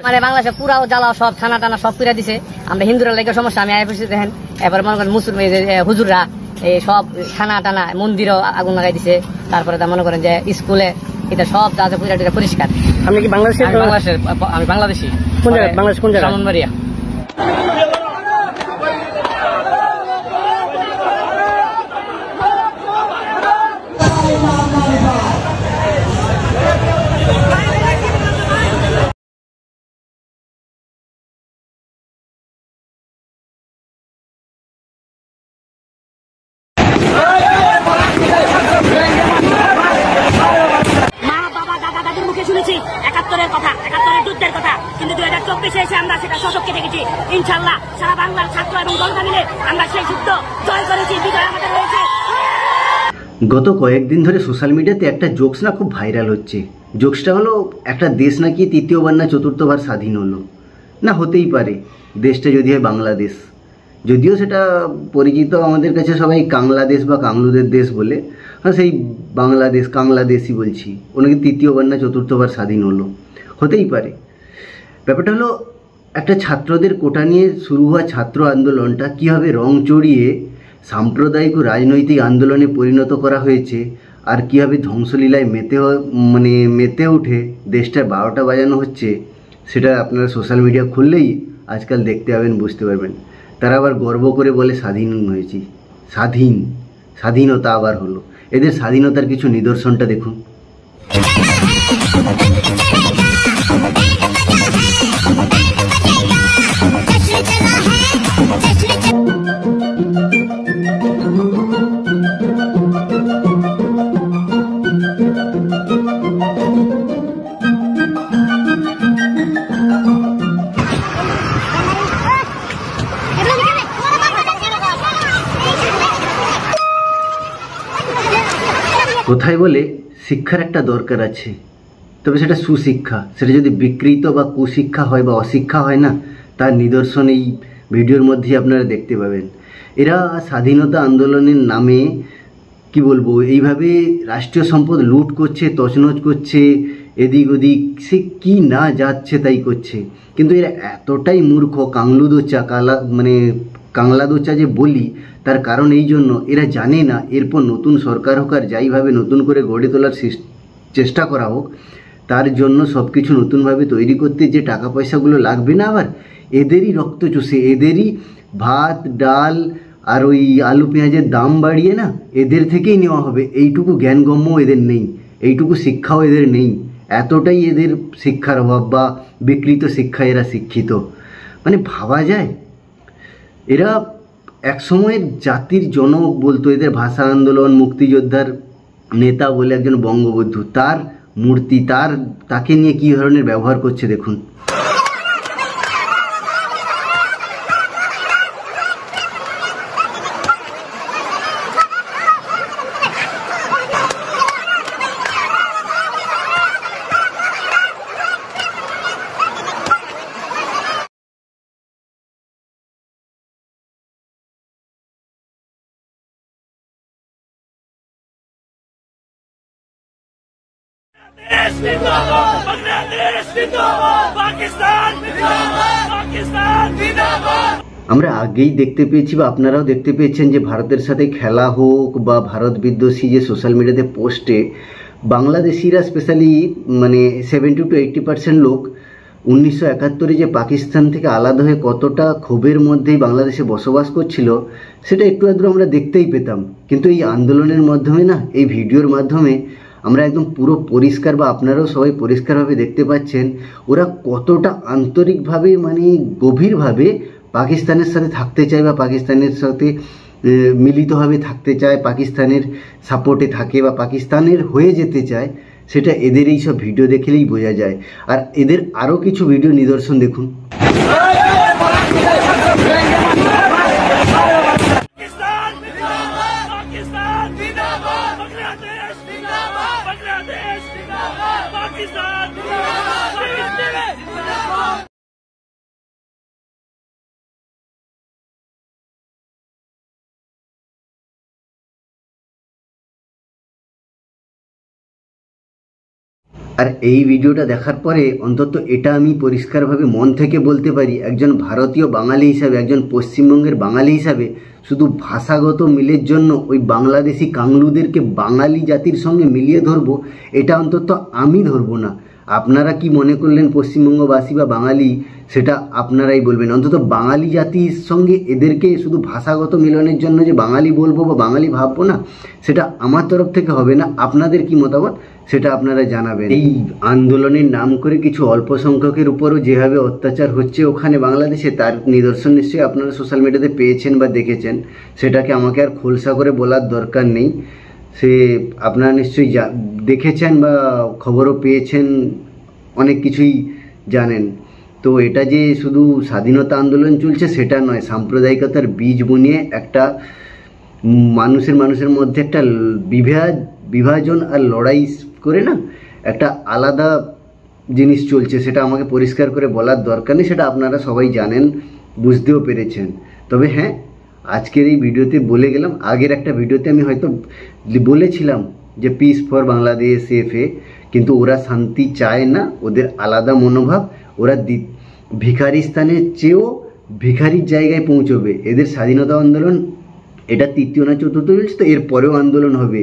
মানে বাংলাদেশে পুরাও জ্বালাও সব থানা টানা সব পুরা দিছে। আমরা হিন্দুরা লেগে সমস্যা আমি আইসি দেখেন। এবার মনে করেন মুসলিম হুজুররা এই সব থানা টানা মন্দিরও আগুন লাগাই দিছে। তারপরে মনে করেন যে স্কুলে এটা সব যা পুরা পরিষ্কার। আপনি কি বাংলাদেশের? আমি বাংলাদেশি। কোন জায়গায়? বাংলাদেশ কোন জায়গায়? ব্রাহ্মণবাড়িয়া। শুনেছি ৭১-এর কথা, ৭১-এর যুদ্ধের কথা, কিন্তু ২০২৪-এ এসে আমরা সেটা সশক্তি দেখেছি। ইনশাআল্লাহ সারা বাংলার ছাত্র এবং জনতা মিলে আমরা সেই যুদ্ধ জয় করেছি। বিজয় আমাদের হয়েছে। গত কয়েকদিন ধরে সোশ্যাল মিডিয়াতে একটা জোকস না খুব ভাইরাল হচ্ছে। জোকসটা হলো একটা দেশ নাকি তৃতীয়বার না চতুর্থবার স্বাধীন হলো। না হতেই পারে, দেশটা যদি হয় বাংলাদেশ, যদিও সেটা পরিচিত আমাদের কাছে সবাই কাংলাদেশ বা কাংলুদের দেশ বলে। হ্যাঁ, সেই বাংলাদেশ কাংলাদেশই বলছি। ওনাকে তৃতীয়বার না চতুর্থবার স্বাধীন হলো, হতেই পারে। ব্যাপারটা হলো একটা ছাত্রদের কোটা নিয়ে শুরু হওয়া ছাত্র আন্দোলনটা কীভাবে রং চড়িয়ে সাম্প্রদায়িক ও রাজনৈতিক আন্দোলনে পরিণত করা হয়েছে, আর কীভাবে ধ্বংসলীলায় মেতে উঠে দেশটার ১২টা বাজানো হচ্ছে, সেটা আপনারা সোশ্যাল মিডিয়া খুললেই আজকাল দেখতে পাবেন, বুঝতে পারবেন। তারা আবার গর্ব করে বলে স্বাধীন হয়েছি, স্বাধীনতা আবার হলো। এদের স্বাধীনতার কিছু নিদর্শনটা দেখুন। কোথায় বলে শিক্ষার একটা দরকার আছে, তবে সেটা সুশিক্ষা। সেটা যদি বিকৃত বা কুশিক্ষা হয় বা অশিক্ষা হয় না, তার নিদর্শন এই ভিডিওর মধ্যেই আপনারা দেখতে পাবেন। এরা স্বাধীনতা আন্দোলনের নামে কি বলবো, এইভাবে রাষ্ট্রীয় সম্পদ লুট করছে, তছনছ করছে, এদিক ওদিক সে কি না যাচ্ছে তাই করছে। কিন্তু এরা এতটাই মূর্খ, কাংলাদোচা যে বলি, তার কারণ এই জন্য এরা জানে না এরপর নতুন সরকার হোক আর যাইভাবে নতুন করে গড়ে তোলার চেষ্টা করা হোক, তার জন্য সব কিছু নতুনভাবে তৈরি করতে যে টাকা পয়সাগুলো লাগবে না, আবার এদেরই রক্ত চুষে, এদেরই ভাত ডাল আর ওই আলু পেঁয়াজের দাম বাড়িয়ে না এদের থেকেই নেওয়া হবে। এইটুকু জ্ঞানগম্য এদের নেই, এইটুকু শিক্ষাও এদের নেই। এতটাই এদের শিক্ষার অভাব বা বিকৃত শিক্ষায় এরা শিক্ষিত, মানে ভাবা যায়। এরা একসময়ের জাতির জনক বলতো, এদের ভাষা আন্দোলন মুক্তিযোদ্ধার নেতা বলে একজন বঙ্গবন্ধু, তার মূর্তি, তাকে নিয়ে কী ধরনের ব্যবহার করছে দেখুন। আমরা আগেই দেখতে পেয়েছি বা আপনারাও দেখতে পেয়েছেন যে ভারতের সাথে খেলা হোক বা ভারত বিদ্বেষী যে সোশ্যাল মিডিয়াতে পোস্টে বাংলাদেশিরা স্পেশালি মানে 70-80% লোক 1971-এ যে পাকিস্তান থেকে আলাদা হয়ে কতটা ক্ষোভের মধ্যেই বাংলাদেশে বসবাস করছিল, সেটা একটু আধটু আমরা দেখতেই পেতাম। কিন্তু এই আন্দোলনের মাধ্যমে না, এই ভিডিওর মাধ্যমে আমরা একদম পুরো পরিষ্কার, বা আপনারাও সবাই পরিষ্কারভাবে দেখতে পাচ্ছেন ওরা কতটা আন্তরিকভাবে মানে গভীরভাবে পাকিস্তানের সাথে থাকতে চায় বা পাকিস্তানের সাথে মিলিতভাবে থাকতে চায়, পাকিস্তানের সাপোর্টে থাকে বা পাকিস্তানের হয়ে যেতে চায়। সেটা এদের এই সব ভিডিও দেখলেই বোঝা যায়। আর এদের আরও কিছু ভিডিও নিদর্শন দেখুন। আর এই ভিডিওটা দেখার পরে অন্তত এটা আমি পরিষ্কারভাবে মন থেকে বলতে পারি, একজন ভারতীয় বাঙালি হিসাবে, একজন পশ্চিমবঙ্গের বাঙালি হিসাবে শুধু ভাষাগত মিলের জন্য ওই বাংলাদেশি কাংলুদেরকে বাঙালি জাতির সঙ্গে মিলিয়ে ধরবো, এটা অন্তত আমি ধরবো না। আপনারা কি মনে করলেন পশ্চিমবঙ্গবাসী বা বাঙালি, সেটা আপনারাই বলবেন। অন্তত বাঙালি জাতির সঙ্গে এদেরকে শুধু ভাষাগত মিলনের জন্য যে বাঙালি বলবো বা বাঙালি ভাববো না, সেটা আমার তরফ থেকে হবে না। আপনাদের কি মতামত সেটা আপনারা জানাবেন। এই আন্দোলনের নাম করে কিছু অল্প সংখ্যকের উপরও যেভাবে অত্যাচার হচ্ছে ওখানে বাংলাদেশে, তার নিদর্শন নিশ্চয়ই আপনারা সোশ্যাল মিডিয়াতে পেয়েছেন বা দেখেছেন। সেটাকে আমাকে আর খোলসা করে বলার দরকার নেই, সে আপনারা নিশ্চয়ই দেখেছেন বা খবরও পেয়েছেন, অনেক কিছুই জানেন। তো এটা যে শুধু স্বাধীনতা আন্দোলন চলছে সেটা নয়, সাম্প্রদায়িকতার বীজ বুনিয়ে একটা মানুষের মধ্যে একটা বিভাজন আর লড়াই করে না একটা আলাদা জিনিস চলছে, সেটা আমাকে পরিষ্কার করে বলার দরকার নেই, সেটা আপনারা সবাই জানেন, বুঝতেও পেরেছেন। তবে হ্যাঁ, আজকের এই ভিডিওতে বলে গেলাম, আগের একটা ভিডিওতে আমি হয়তো বলেছিলাম যে পিস ফর বাংলাদেশ এফএ, কিন্তু ওরা শান্তি চায় না, ওদের আলাদা মনোভাব, ওরা ভিখারিস্তানের চেয়েও ভিখারির জায়গায় পৌঁছবে। এদের স্বাধীনতা আন্দোলন এটা তৃতীয় না চতুর্থ চলছে, তো এর পরেও আন্দোলন হবে।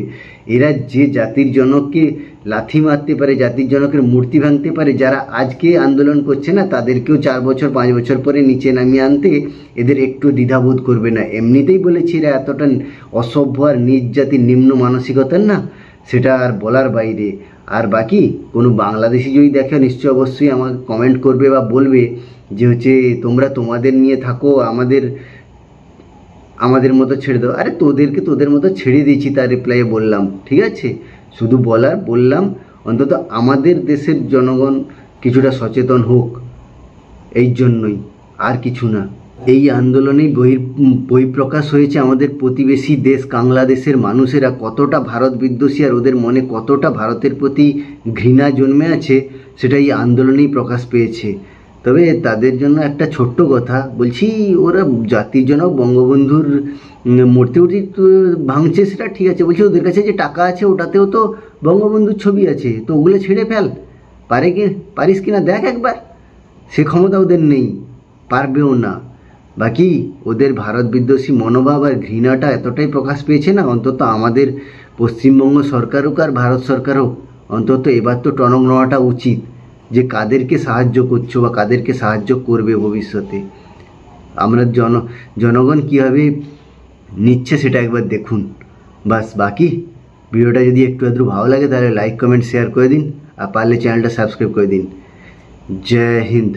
এরা যে জাতির জনককে লাথি মারতে পারে, জাতির জনকের মূর্তি ভাঙতে পারে, যারা আজকে আন্দোলন করছে না তাদেরকেও 4 বছর 5 বছর পরে নিচে নামিয়ে আনতে এদের একটু দ্বিধাবোধ করবে না। এমনিতেই বলেছি এরা এতটা অসভ্য আর নিজ জাতির নিম্ন মানসিকতার না, সেটা আর বলার বাইরে। আর বাকি কোনো বাংলাদেশি যদি দেখে নিশ্চয় অবশ্যই আমাকে কমেন্ট করবে বা বলবে যে হচ্ছে তোমরা তোমাদের নিয়ে থাকো, আমাদের মতো ছেড়ে দাও। আরে তোদেরকে তোদের মতো ছেড়ে দিয়েছি, তার রিপ্লাইয়ে বললাম, ঠিক আছে? শুধু বললাম অন্তত আমাদের দেশের জনগণ কিছুটা সচেতন হোক, এই জন্যই, আর কিছু না। এই আন্দোলনেই বহিঃপ্রকাশ হয়েছে আমাদের প্রতিবেশী দেশ বাংলাদেশের মানুষেরা কতটা ভারত বিদ্বেষী আর ওদের মনে কতটা ভারতের প্রতি ঘৃণা জন্মে আছে, সেটা এই আন্দোলনেই প্রকাশ পেয়েছে। তবে তাদের জন্য একটা ছোট্ট কথা বলছি, ওরা জাতির জনক বঙ্গবন্ধুর মূর্তি ভাঙছে, সেটা ঠিক আছে, বলছি ওদের কাছে যে টাকা আছে ওটাতেও তো বঙ্গবন্ধুর ছবি আছে, তো ওগুলো ছেড়ে ফেল, পারিস কিনা দেখ একবার। সে ক্ষমতা ওদের নেই, পারবেও না। বাকি ওদের ভারত বিদ্বেষী মনোভাব আর ঘৃণাটা এতটাই প্রকাশ পেয়েছে না, অন্তত আমাদের পশ্চিমবঙ্গ সরকার হোক আর ভারত সরকার হোক, অন্তত এবার তো টনক নেওয়াটা উচিত যে কাদেরকে সাহায্য করছো বা কাদেরকে সাহায্য করবে ভবিষ্যতে। আমরা জনগণ কীভাবে নিচ্ছে সেটা একবার দেখুন। বাস, বাকি ভিডিওটা যদি একটু আধটু ভালো লাগে তাহলে লাইক কমেন্ট শেয়ার করে দিন, আর পারলে চ্যানেলটা সাবস্ক্রাইব করে দিন। জয় হিন্দ।